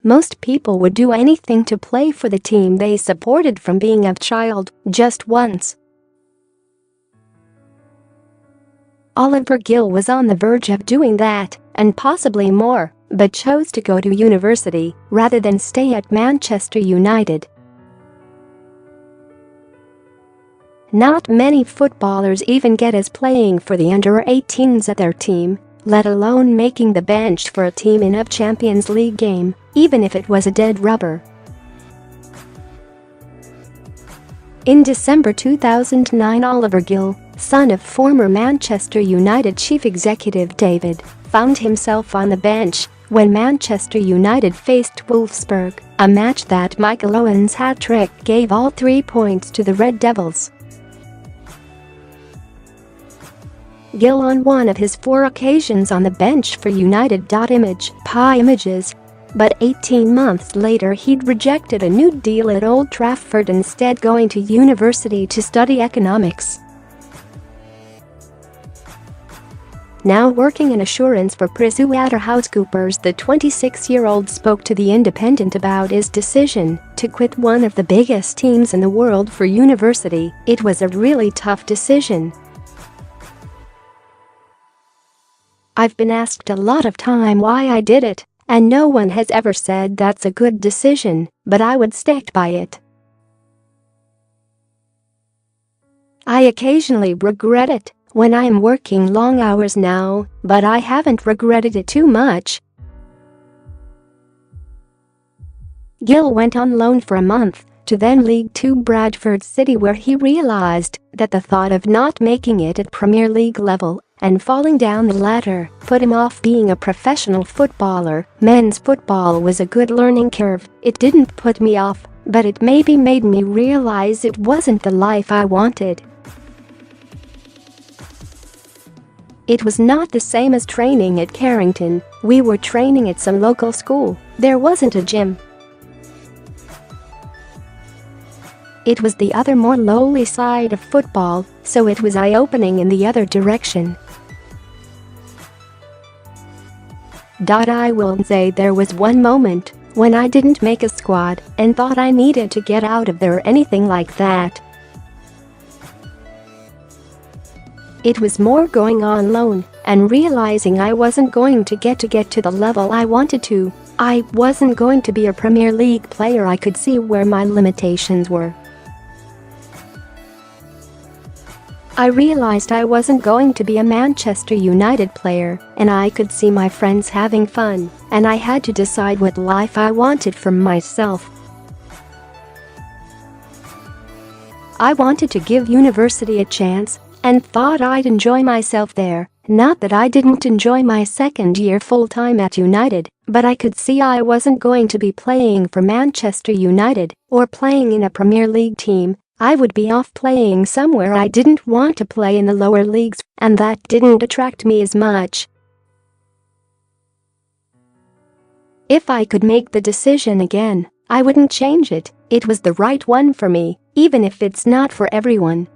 Most people would do anything to play for the team they supported from being a child, just once. Oliver Gill was on the verge of doing that, and possibly more, but chose to go to university rather than stay at Manchester United. Not many footballers even get as playing for the under-18s at their team, let alone making the bench for a team in a Champions League game, even if it was a dead rubber. In December 2009, Oliver Gill, son of former Manchester United chief executive David, found himself on the bench when Manchester United faced Wolfsburg, a match that Michael Owen's hat-trick gave all 3 points to the Red Devils. Gill on one of his 4 occasions on the bench for United. Images. But 18 months later he'd rejected a new deal at Old Trafford, instead going to university to study economics. Now working in assurance for PricewaterhouseCoopers, the 26-year-old spoke to The Independent about his decision to quit one of the biggest teams in the world for university. "It was a really tough decision. I've been asked a lot of time why I did it, and no one has ever said that's a good decision, but I would stick by it. I occasionally regret it when I am working long hours now, but I haven't regretted it too much." Gill went on loan for a month to then League Two Bradford City, where he realized that the thought of not making it at Premier League level and falling down the ladder put him off being a professional footballer. "Men's football was a good learning curve. It didn't put me off, but it maybe made me realize it wasn't the life I wanted. It was not the same as training at Carrington. We were training at some local school. There wasn't a gym. It was the other, more lowly side of football, so it was eye-opening in the other direction." I will say there was one moment when I didn't make a squad and thought I needed to get out of there or anything like that. It was more going on loan and realizing I wasn't going to get to the level I wanted to. I wasn't going to be a Premier League player. I could see where my limitations were. I realized I wasn't going to be a Manchester United player, and I could see my friends having fun, and I had to decide what life I wanted for myself. I wanted to give university a chance and thought I'd enjoy myself there. Not that I didn't enjoy my second year full-time at United, but I could see I wasn't going to be playing for Manchester United or playing in a Premier League team. I would be off playing somewhere I didn't want to play in the lower leagues, and that didn't attract me as much. If I could make the decision again, I wouldn't change it. It was the right one for me, even if it's not for everyone.